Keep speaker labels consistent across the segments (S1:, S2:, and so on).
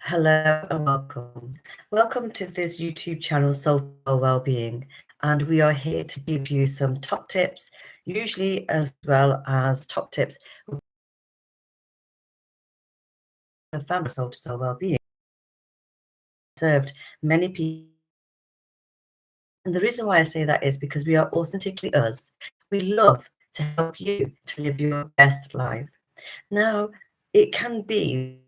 S1: Hello and welcome. Welcome to this YouTube channel, Soul Wellbeing, and we are here to give you some top tips, usually as well as top tips with the founder of Soul to Soul Wellbeing. Served many people, and the reason why I say that is because we are authentically us. We love to help you to live your best life. Now, it can be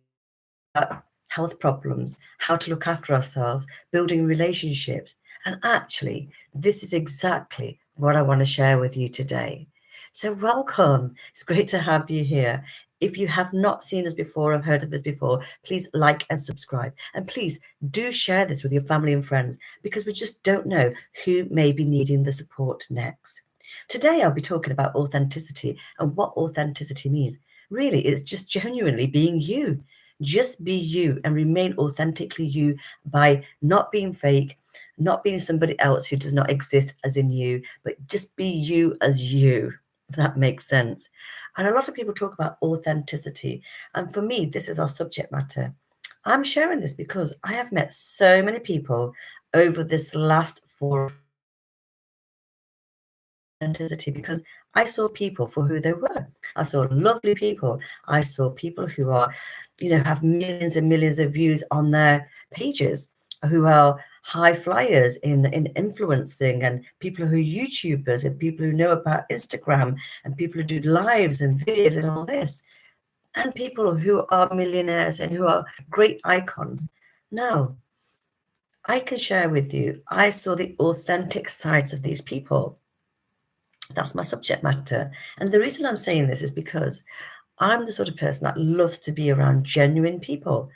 S1: health problems, how to look after ourselves, building relationships. And actually, this is exactly what I want to share with you today. So, welcome. It's great to have you here. If you have not seen us before or heard of us before, please like and subscribe. And please do share this with your family and friends because we just don't know who may be needing the support next. Today, I'll be talking about authenticity and what authenticity means. Really, it's just genuinely being you. Just be you and remain authentically you by not being fake, not being somebody else who does not exist as in you, but just be you as you, if that makes sense. And a lot of people talk about authenticity. And for me, this is our subject matter. I'm sharing this because I have met so many people over this last authenticity because I saw people for who they were. I saw lovely people. I saw people who are, have millions and millions of views on their pages, who are high flyers in influencing, and people who are YouTubers, and people who know about Instagram, and people who do lives and videos and all this, and people who are millionaires and who are great icons. Now, I can share with you, I saw the authentic sides of these people. That's my subject matter. And the reason I'm saying this is because I'm the sort of person that loves to be around genuine people.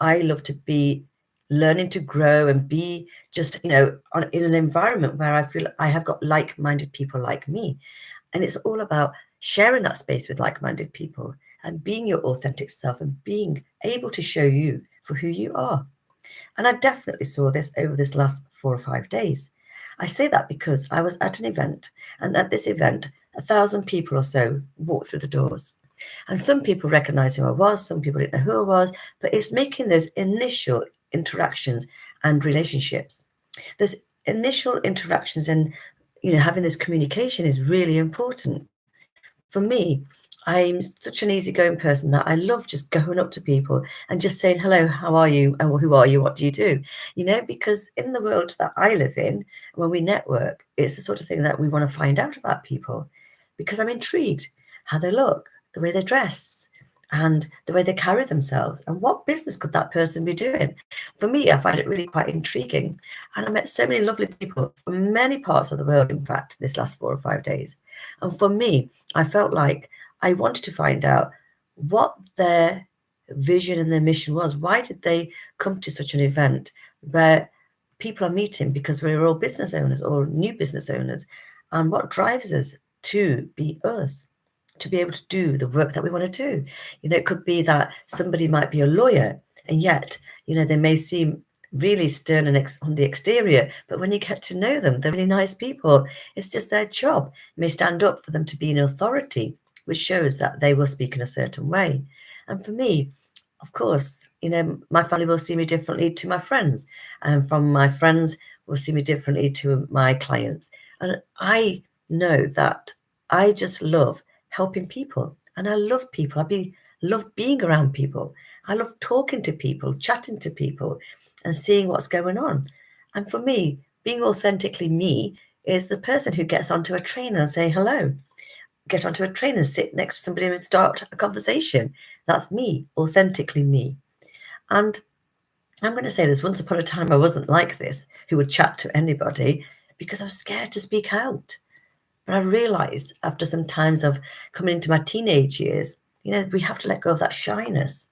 S1: I love to be learning to grow and be just, in an environment where I feel I have got like-minded people like me. And it's all about sharing that space with like-minded people and being your authentic self and being able to show you for who you are. And I definitely saw this over this last 4 or 5 days. I say that because I was at an event, and at this event, 1,000 people or so walked through the doors. And some people recognized who I was, some people didn't know who I was, but it's making those initial interactions and relationships. Those initial interactions and having this communication is really important. For me, I'm such an easygoing person that I love just going up to people and just saying, hello, how are you? And who are you? What do you do? Because in the world that I live in, when we network, it's the sort of thing that we want to find out about people because I'm intrigued how they look, the way they dress, and the way they carry themselves. And what business could that person be doing? For me, I find it really quite intriguing. And I met so many lovely people from many parts of the world, in fact, this last 4 or 5 days. And for me, I felt like I wanted to find out what their vision and their mission was. Why did they come to such an event where people are meeting because we're all business owners or new business owners? And what drives us to be us? To be able to do the work that we want to do. It could be that somebody might be a lawyer and yet, they may seem really stern and on the exterior, but when you get to know them, they're really nice people. It's just their job. It may stand up for them to be an authority, which shows that they will speak in a certain way. And for me, of course, my family will see me differently to my friends, and from my friends will see me differently to my clients. And I know that I just love helping people, and I love people. Love being around people. I love talking to people, chatting to people, and seeing what's going on. And for me, being authentically me is the person who gets onto a train and say hello, get onto a train and sit next to somebody and start a conversation. That's me, authentically me. And I'm going to say this, once upon a time, I wasn't like this, who would chat to anybody because I was scared to speak out. But I realized after some times of coming into my teenage years, we have to let go of that shyness.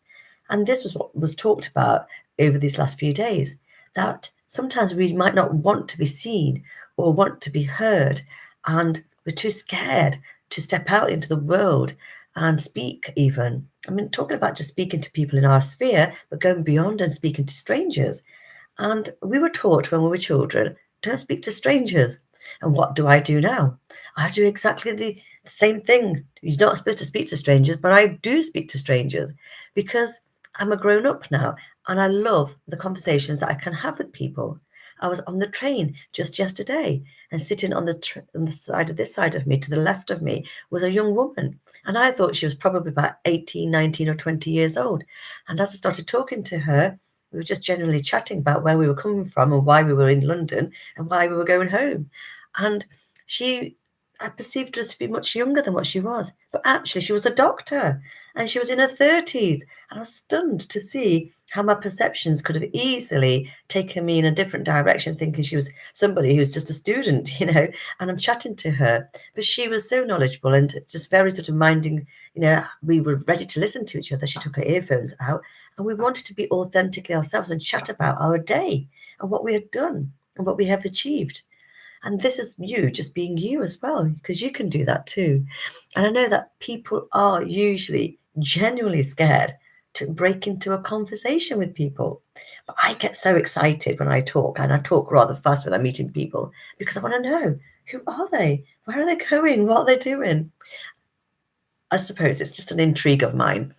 S1: And this was what was talked about over these last few days, that sometimes we might not want to be seen or want to be heard, and we're too scared to step out into the world and speak even. I mean, talking about just speaking to people in our sphere, but going beyond and speaking to strangers. And we were taught when we were children, don't speak to strangers. And what do I do now? I do exactly the same thing. You're not supposed to speak to strangers, but I do speak to strangers because I'm a grown up now, and I love the conversations that I can have with people. I was on the train just yesterday, and sitting on on the side of this side of me, to the left of me, was a young woman. And I thought she was probably about 18, 19, or 20 years old. And as I started talking to her, we were just generally chatting about where we were coming from and why we were in London and why we were going home. And I perceived her as to be much younger than what she was. But actually, she was a doctor, and she was in her 30s. And I was stunned to see how my perceptions could have easily taken me in a different direction, thinking she was somebody who was just a student, and I'm chatting to her. But she was so knowledgeable and just very sort of minding, we were ready to listen to each other. She took her earphones out, and we wanted to be authentically ourselves and chat about our day and what we had done and what we have achieved. And this is you just being you as well, because you can do that too. And I know that people are usually genuinely scared to break into a conversation with people. But I get so excited when I talk, and I talk rather fast when I'm meeting people, because I want to know, who are they? Where are they going? What are they doing? I suppose it's just an intrigue of mine.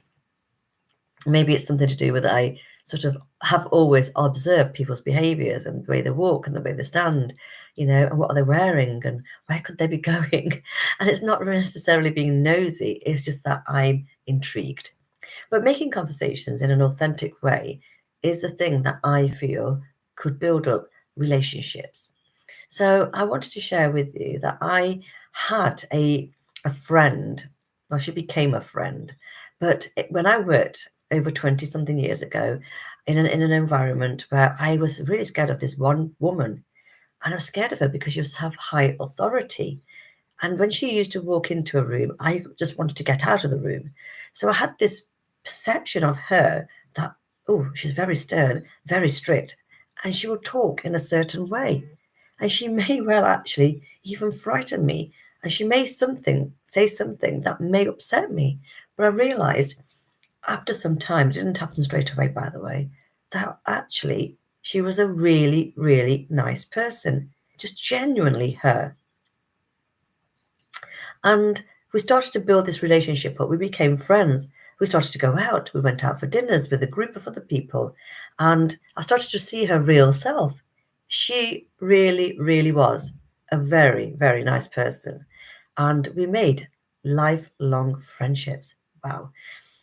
S1: Maybe it's something to do with I sort of have always observed people's behaviors and the way they walk and the way they stand, and what are they wearing and where could they be going? And it's not necessarily being nosy, it's just that I'm intrigued. But making conversations in an authentic way is the thing that I feel could build up relationships. So I wanted to share with you that I had a friend. Well, she became a friend, but when I worked over 20 something years ago in an environment where I was really scared of this one woman, and I was scared of her because she was have high authority. And when she used to walk into a room, I just wanted to get out of the room. So I had this perception of her that, oh, she's very stern, very strict, and she will talk in a certain way. And she may well actually even frighten me. And she may say something that may upset me. But I realized after some time, it didn't happen straight away, by the way, that actually she was a really, really nice person, just genuinely her. And we started to build this relationship up. We became friends. We started to go out. We went out for dinners with a group of other people. And I started to see her real self. She really, really was a very, very nice person. And we made lifelong friendships. Wow.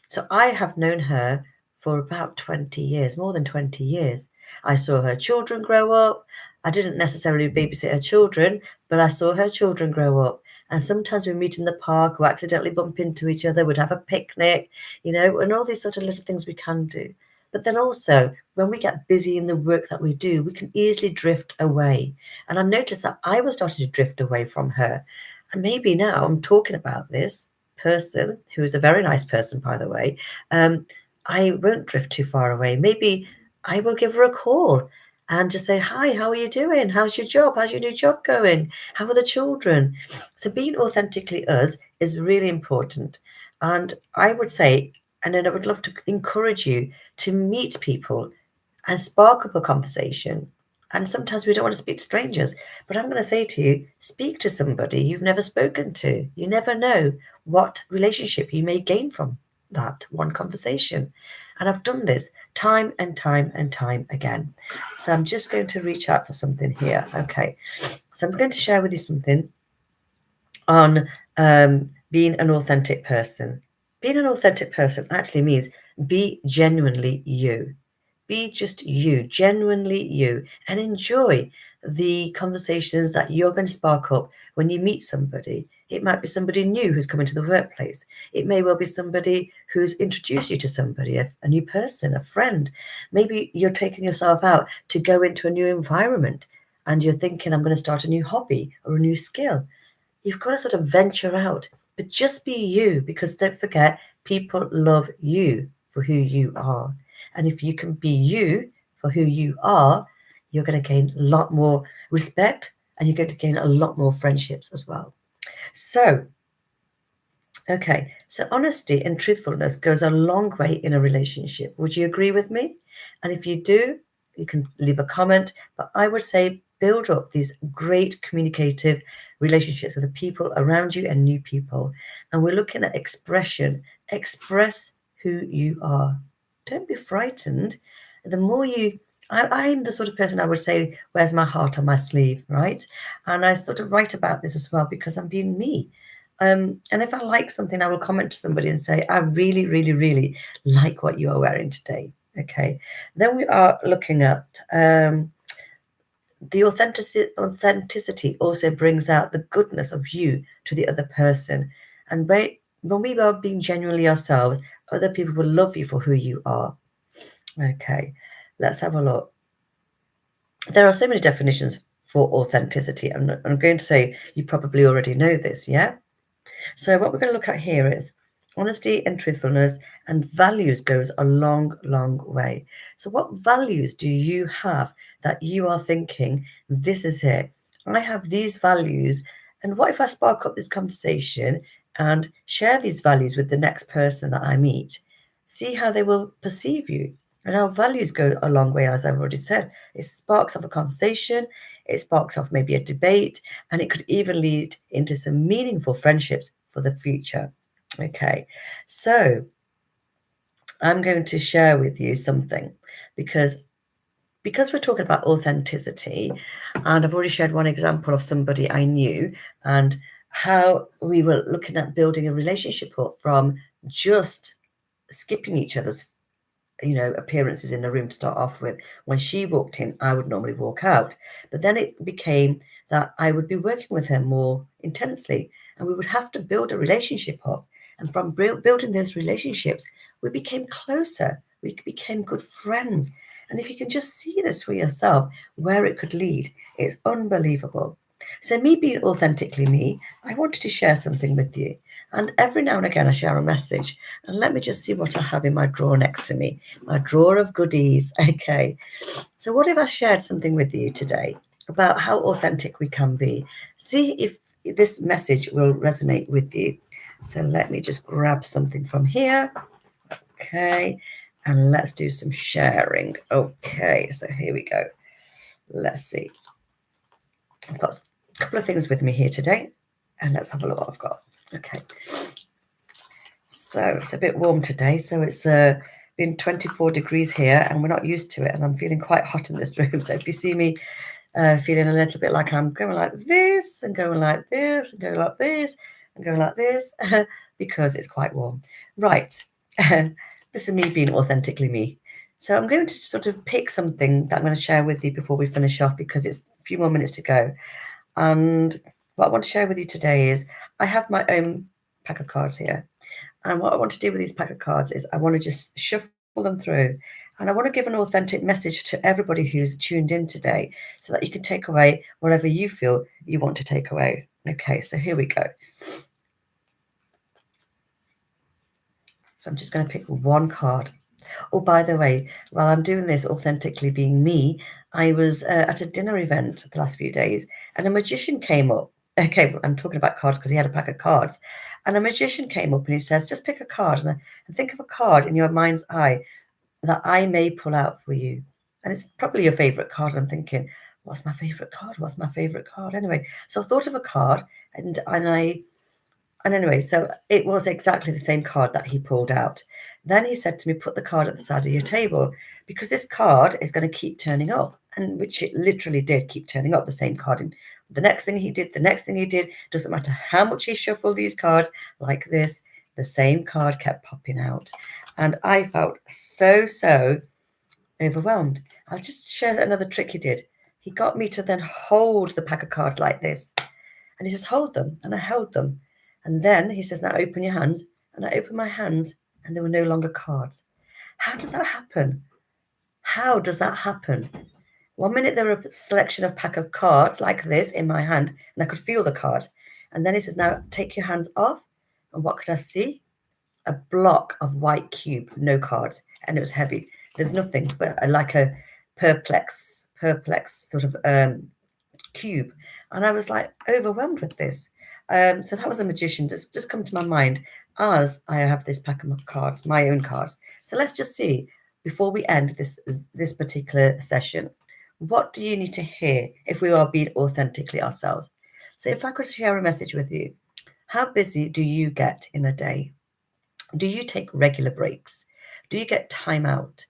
S1: So I have known her for about 20 years, more than 20 years. I saw her children grow up. I didn't necessarily babysit her children, but I saw her children grow up. And sometimes we meet in the park or accidentally bump into each other, would have a picnic, and all these sort of little things we can do. But then also, when we get busy in the work that we do, we can easily drift away. And I noticed that I was starting to drift away from her. And maybe now I'm talking about this person, who is a very nice person, by the way, I won't drift too far away. Maybe I will give her a call and just say, hi, how are you doing? How's your job? How's your new job going? How are the children? So being authentically us is really important. And I would say, and then I would love to encourage you to meet people and spark up a conversation. And sometimes we don't want to speak to strangers, but I'm going to say to you, speak to somebody you've never spoken to. You never know what relationship you may gain from that one conversation. And I've done this time and time and time again. So I'm just going to reach out for something here. Okay. So I'm going to share with you something on being an authentic person. Being an authentic person actually means be genuinely you. Be just you, genuinely you, and enjoy the conversations that you're going to spark up when you meet somebody. It might be somebody new who's come into the workplace. It may well be somebody who's introduced you to somebody, a new person, a friend. Maybe you're taking yourself out to go into a new environment and you're thinking, I'm going to start a new hobby or a new skill. You've got to sort of venture out, but just be you, because don't forget, people love you for who you are. And if you can be you for who you are, you're going to gain a lot more respect and you're going to gain a lot more friendships as well. So, okay, so honesty and truthfulness goes a long way in a relationship. Would you agree with me? And if you do, you can leave a comment. But I would say build up these great communicative relationships with the people around you and new people. And we're looking at expression. Express who you are. Don't be frightened. The more I'm the sort of person I would say wears my heart on my sleeve, right? And I sort of write about this as well because I'm being me. And if I like something, I will comment to somebody and say, I really, really, really like what you are wearing today. Okay. Then we are looking at the authenticity also brings out the goodness of you to the other person. And when we are being genuinely ourselves, other people will love you for who you are. Okay, let's have a look. There are so many definitions for authenticity. I'm going to say you probably already know this, yeah? So what we're going to look at here is honesty and truthfulness and values goes a long, long way. So what values do you have that you are thinking, this is it? I have these values. And what if I spark up this conversation and share these values with the next person that I meet? See how they will perceive you. And our values go a long way, as I've already said. It sparks off a conversation, it sparks off maybe a debate, and it could even lead into some meaningful friendships for the future. Okay, so I'm going to share with you something because we're talking about authenticity, and I've already shared one example of somebody I knew and how we were looking at building a relationship up from just skipping each other's appearances in the room to start off with. When she walked in, I would normally walk out. But then it became that I would be working with her more intensely and we would have to build a relationship up. And from building those relationships, we became closer. We became good friends. And if you can just see this for yourself, where it could lead, it's unbelievable. So me being authentically me, I wanted to share something with you. And every now and again, I share a message. And let me just see what I have in my drawer next to me. My drawer of goodies. Okay. So what if I shared something with you today about how authentic we can be? See if this message will resonate with you. So let me just grab something from here. Okay. And let's do some sharing. Okay. So here we go. Let's see. I've got a couple of things with me here today. And let's have a look what I've got. Okay. So it's a bit warm today. So it's been 24 degrees here and we're not used to it. And I'm feeling quite hot in this room. So if you see me feeling a little bit like I'm going like this and going like this and going like this and going like this because it's quite warm. Right. This is me being authentically me. So I'm going to sort of pick something that I'm going to share with you before we finish off because it's a few more minutes to go. And what I want to share with you today is I have my own pack of cards here. And what I want to do with these pack of cards is I want to just shuffle them through. And I want to give an authentic message to everybody who's tuned in today so that you can take away whatever you feel you want to take away. Okay, so here we go. So I'm just going to pick one card. Oh, by the way, while I'm doing this authentically being me, I was at a dinner event the last few days and a magician came up. Okay, I'm talking about cards because he had a pack of cards. And a magician came up and he says, just pick a card and think of a card in your mind's eye that I may pull out for you. And it's probably your favorite card. And I'm thinking, what's my favorite card? What's my favorite card? Anyway, so I thought of a card and anyway, so it was exactly the same card that he pulled out. Then he said to me, put the card at the side of your table because this card is going to keep turning up. And which it literally did keep turning up, the same card. And the next thing he did, doesn't matter how much he shuffled these cards like this, the same card kept popping out. And I felt so overwhelmed. I'll just share another trick he did. He got me to then hold the pack of cards like this. And he says, hold them. And I held them. And then he says, now open your hands. And I opened my hands and there were no longer cards. How does that happen? How does that happen? 1 minute there were a selection of pack of cards like this in my hand and I could feel the cards. And then he says, now take your hands off. And what could I see? A block of white cube, no cards. And it was heavy. There was nothing but like a perplex sort of cube. And I was like overwhelmed with this. So that was a magician just come to my mind as I have this pack of cards, my own cards. So let's just see before we end this particular session, what do you need to hear if we are being authentically ourselves? So if I could share a message with you, how busy do you get in a day? Do you take regular breaks? Do you get time out?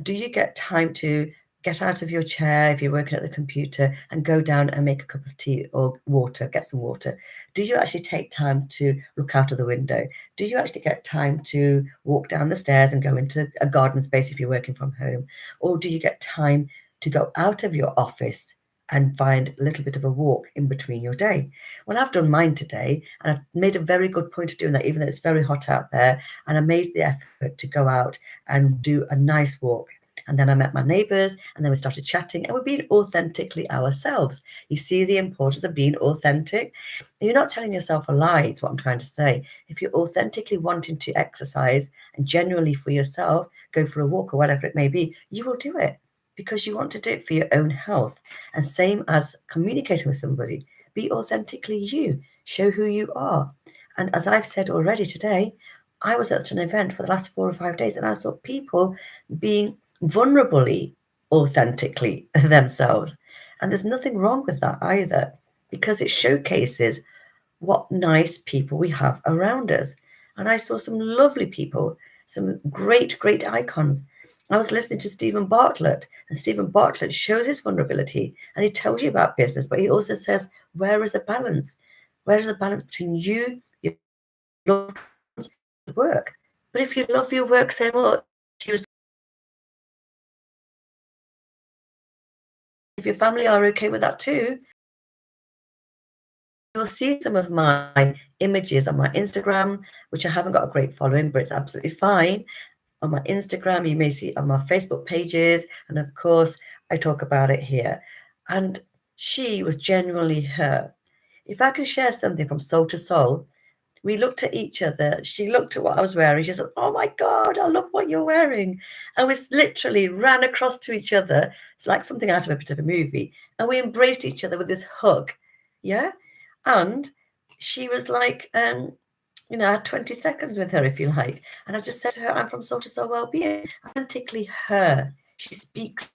S1: Do you get time to get out of your chair if you're working at the computer and go down and make a cup of tea or water, get some water? Do you actually take time to look out of the window? Do you actually get time to walk down the stairs and go into a garden space if you're working from home? Or do you get time to go out of your office and find a little bit of a walk in between your day? Well, I've done mine today, and I've made a very good point of doing that, even though it's very hot out there. And I made the effort to go out and do a nice walk. And then I met my neighbors, and then we started chatting, and we're being authentically ourselves. You see the importance of being authentic. You're not telling yourself a lie, is what I'm trying to say. If you're authentically wanting to exercise and genuinely for yourself, go for a walk or whatever it may be, you will do it because you want to do it for your own health. And same as communicating with somebody, be authentically you, show who you are. And as I've said already today, I was at an event for the last 4 or 5 days, and I saw people being vulnerably, authentically themselves. And there's nothing wrong with that either, because it showcases what nice people we have around us. And I saw some lovely people, some great, great icons. I was listening to Stephen Bartlett, and Stephen Bartlett shows his vulnerability, and he tells you about business, but he also says, where is the balance? Where is the balance between you, your loved ones, and work? But if you love your work so much, if your family are okay with that too, you'll see some of my images on my Instagram, which I haven't got a great following, but it's absolutely fine. On my Instagram, you may see on my Facebook pages, and of course, I talk about it here. And she was genuinely her. If I can share something from soul to soul, we looked at each other. She looked at what I was wearing. She said, "Oh my God, I love what you're wearing." And we literally ran across to each other. It's like something out of a bit of a movie. And we embraced each other with this hug. Yeah. And she was like, I had 20 seconds with her, if you like. And I just said to her, I'm from Soul to Soul Wellbeing. Authentically her. She speaks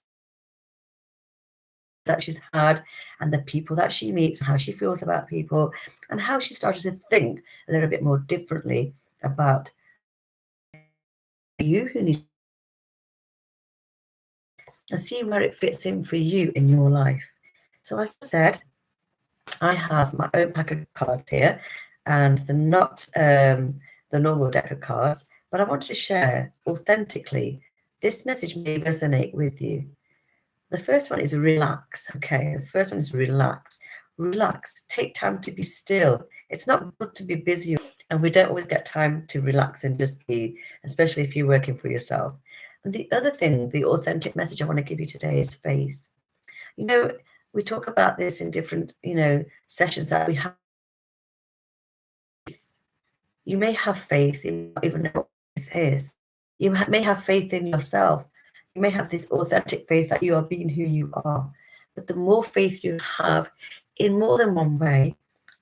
S1: that she's had and the people that she meets and how she feels about people and how she started to think a little bit more differently about you who needs and see where it fits in for you in your life. So as I said, I have my own pack of cards here, and they're not the normal deck of cards, but I want to share authentically. This message may resonate with you. The first one is relax. Okay, the first one is relax. Relax. Take time to be still. It's not good to be busy, and we don't always get time to relax and just be, especially if you're working for yourself. And the other thing, the authentic message I want to give you today is faith. We talk about this in different, sessions that we have. You may have faith in not even know what faith is. You may have faith in yourself. You may have this authentic faith that you are being who you are. But the more faith you have in more than one way,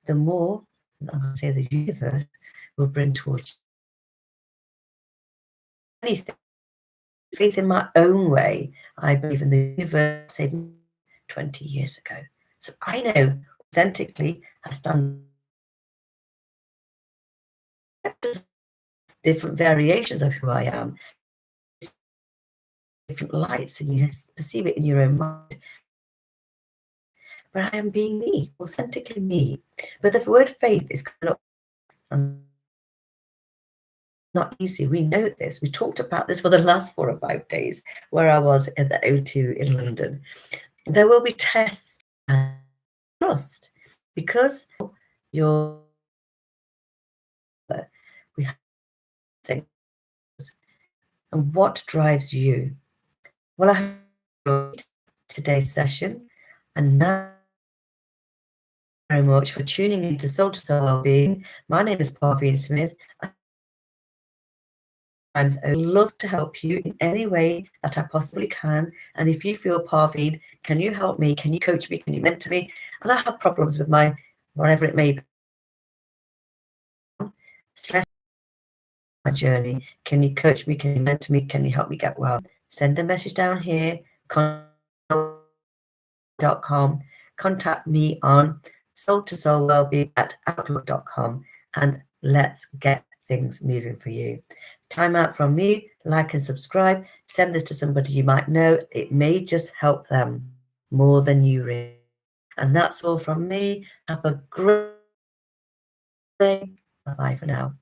S1: the more, I'm going to say, the universe will bring towards you anything. Faith in my own way, I believe in the universe saved me 20 years ago. So I know authentically I stand different variations of who I am, different lights, and you perceive it in your own mind. But I am being me, authentically me. But the word faith is not easy. We know this. We talked about this for the last 4 or 5 days where I was at the O2 in London. There will be tests and trust because you're we have things. And what drives you? Well, I enjoyed today's session, and now very much for tuning into Soul to Soul Wellbeing. My name is Parveen Smith, and I would love to help you in any way that I possibly can. And if you feel, Parveen, can you help me? Can you coach me? Can you mentor me? And I have problems with my whatever it may be, stress, my journey. Can you coach me? Can you mentor me? Can you help me get well? Send a message down here. Contact me on soul to soul wellbeing at outlook.com, and let's get things moving for you. Time out from me, like and subscribe, send this to somebody you might know. It may just help them more than you really. And that's all from me. Have a great day. Bye for now.